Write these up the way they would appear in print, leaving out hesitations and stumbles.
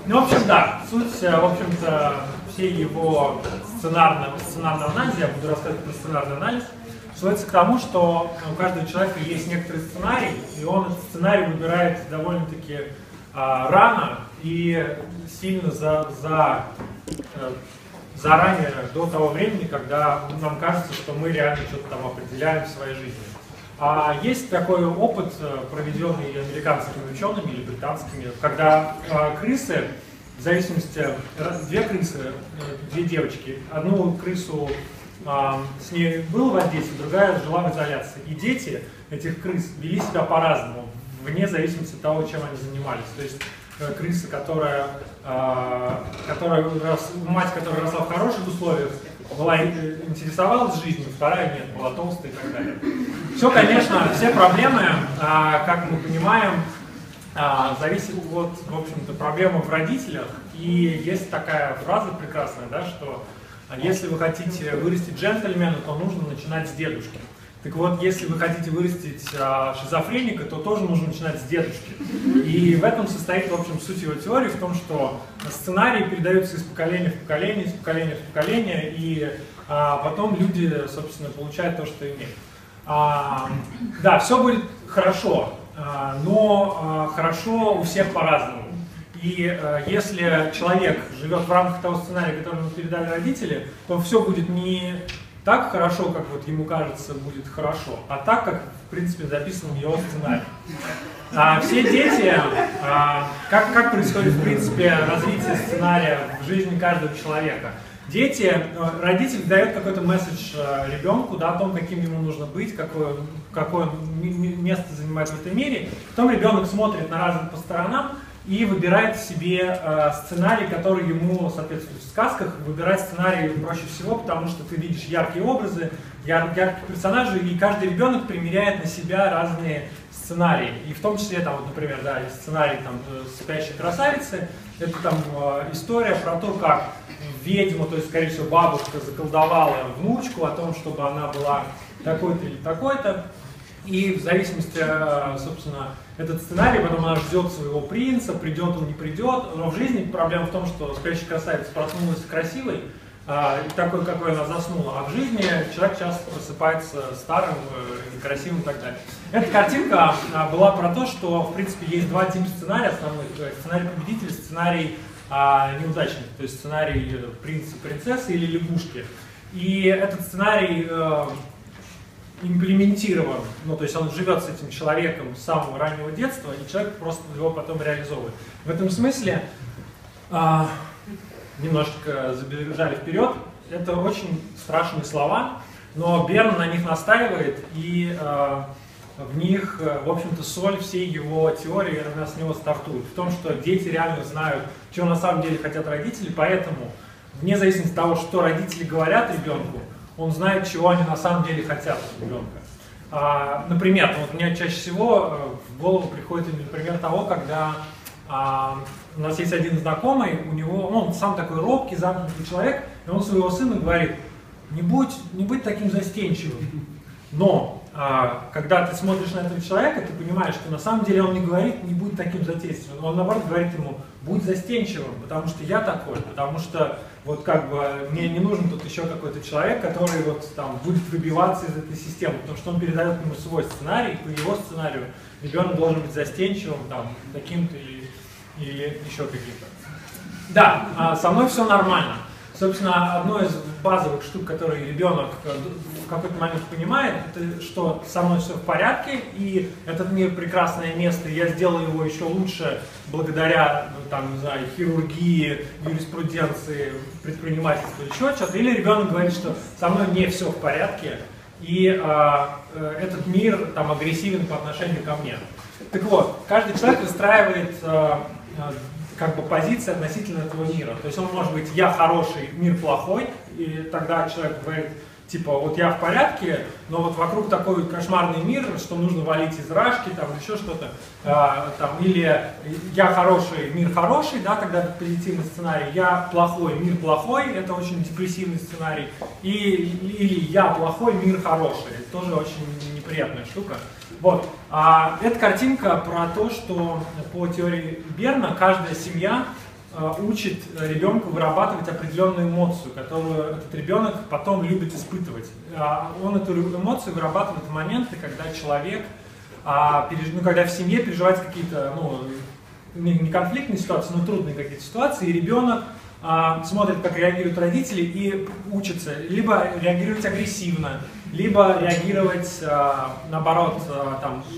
Ну, в общем, да, суть, в общем-то, всей его сценарного анализа, я буду рассказывать про сценарный анализ, сводится к тому, что у каждого человека есть некоторый сценарий, и он этот сценарий выбирает довольно-таки рано и сильно заранее, до того времени, когда нам кажется, что мы реально что-то там определяем в своей жизни. Есть такой опыт, проведенный американскими учеными или британскими, когда крысы, в зависимости, две девочки, одну крысу с ней было воздействие, другая жила в изоляции. И дети этих крыс вели себя по-разному, вне зависимости от того, чем они занимались. То есть крыса, мать, которая росла в хороших условиях, интересовалась жизнью, вторая нет, была толстая и так далее. Все, конечно, все проблемы, как мы понимаем, зависят от, в общем-то, проблемы в родителях. И есть такая фраза прекрасная, да, что если вы хотите вырастить джентльмена, то нужно начинать с дедушки. Так вот, если вы хотите вырастить шизофреника, то тоже нужно начинать с дедушки. И в этом состоит, в общем, суть его теории, в том, что сценарии передаются из поколения в поколение, из поколения в поколение, и потом люди, собственно, получают то, что имеют. Да, все будет хорошо, но хорошо у всех по-разному. И если человек живет в рамках того сценария, который ему передали родители, то все будет не так хорошо, как вот ему кажется, будет хорошо, а так, как, в принципе, записано в его сценарии. Все дети, как происходит, в принципе, развитие сценария в жизни каждого человека? Дети, родитель дает какой-то месседж ребенку, да, о том, каким ему нужно быть, какое место занимать в этом мире. Потом ребенок смотрит на разных по сторонам и выбирает себе сценарий, который ему соответствует. В сказках выбирать сценарий проще всего, потому что ты видишь яркие образы, ярких персонажей, и каждый ребенок примеряет на себя разные сценарии. И в том числе, там, вот, например, да, сценарий там, «Спящей красавицы», это там история про то, как ведьма, то есть, скорее всего, бабушка заколдовала внучку о том, чтобы она была такой-то или такой-то. И в зависимости, собственно, этот сценарий, потом она ждет своего принца, придет он, не придет. Но в жизни проблема в том, что спящая красавица проснулась красивой, такой, какой она заснула. А в жизни человек часто просыпается старым, некрасивым и так далее. Эта картинка была про то, что, в принципе, есть два типа сценария основных. Сценарий победителя, сценарий неудачник. То есть сценарий принца, принцессы или лягушки. И этот сценарий имплементирован, ну, то есть он живет с этим человеком с самого раннего детства, и человек просто его потом реализовывает. В этом смысле, немножко забежали вперед, это очень страшные слова, но Берн на них настаивает, и в них, в общем-то, соль всей его теории, она с него стартует. В том, что дети реально знают, чего на самом деле хотят родители, поэтому, вне зависимости от того, что родители говорят ребенку, он знает, чего они на самом деле хотят от ребенка. Например, вот мне чаще всего в голову приходит пример того, когда у нас есть один знакомый, у него, он сам такой робкий, замкнутый человек, и он своего сына говорит: не будь таким застенчивым. Но когда ты смотришь на этого человека, ты понимаешь, что на самом деле он не говорит: не будь таким застенчивым. Он, наоборот, говорит ему: будь застенчивым, потому что я такой, потому что вот как бы мне не нужен тут еще какой-то человек, который вот там будет выбиваться из этой системы, потому что он передает ему свой сценарий, по его сценарию ребенок должен быть застенчивым, там, таким-то или еще каким-то. Да, со мной все нормально. Собственно, одно из базовых штук, которые ребенок в какой-то момент понимает, это что со мной все в порядке, и этот мир прекрасное место, и я сделал его еще лучше благодаря, там, не знаю, хирургии, юриспруденции, предпринимательству, еще что-то. Или ребенок говорит, что со мной не все в порядке, и этот мир там агрессивен по отношению ко мне. Так вот, каждый человек выстраивает как бы позиции относительно этого мира. То есть он может быть: я хороший, мир плохой, и тогда человек говорит: Типа, вот я в порядке, но вот вокруг такой кошмарный мир, что нужно валить из рашки, там еще что-то, или я хороший, мир хороший, да, тогда это позитивный сценарий, я плохой, мир плохой, это очень депрессивный сценарий, или я плохой, мир хороший, это тоже очень неприятная штука. Вот, эта картинка про то, что по теории Берна каждая семья учит ребенка вырабатывать определенную эмоцию, которую этот ребенок потом любит испытывать. Он эту эмоцию вырабатывает в моменты, когда человек, когда в семье переживаются какие-то, не конфликтные ситуации, но трудные какие-то ситуации, и ребенок смотрит, как реагируют родители, и учится либо реагировать агрессивно, либо реагировать, наоборот,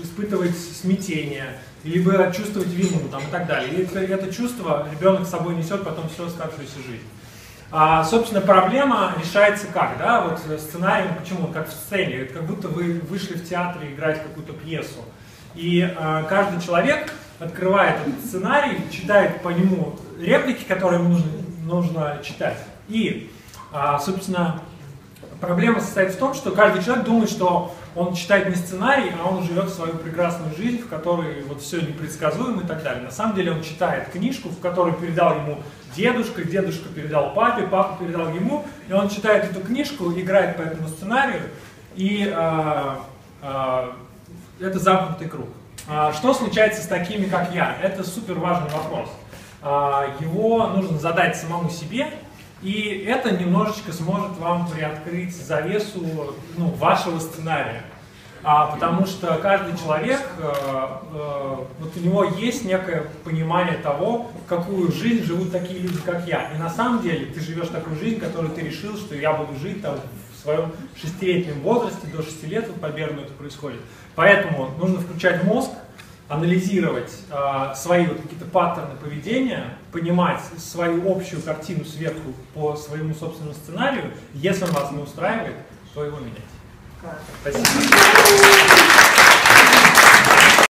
испытывать смятение, либо чувствовать вину и так далее. И это чувство ребенок с собой несет потом всю оставшуюся жизнь. Собственно, проблема решается как? Да? Вот сценарием, почему? Как в сцене. Это как будто вы вышли в театре играть какую-то пьесу. И каждый человек открывает этот сценарий, читает по нему реплики, которые ему нужно читать. И, собственно, проблема состоит в том, что каждый человек думает, что он читает не сценарий, а он живет свою прекрасную жизнь, в которой вот все непредсказуемо и так далее. На самом деле он читает книжку, в которой передал ему дедушка, дедушка передал папе, папа передал ему, и он читает эту книжку, играет по этому сценарию, и это замкнутый круг. Что случается с такими, как я? Это супер важный вопрос. Его нужно задать самому себе, и это немножечко сможет вам приоткрыть завесу вашего сценария. Потому что каждый человек, вот у него есть некое понимание того, какую жизнь живут такие люди, как я. И на самом деле ты живешь такую жизнь, которую ты решил, что я буду жить там в своем 6-летнем возрасте, до 6 лет, вот по Берну это происходит. Поэтому нужно включать мозг, анализировать свои вот какие-то паттерны поведения, понимать свою общую картину сверху по своему собственному сценарию. Если он вас не устраивает, то его менять. Спасибо.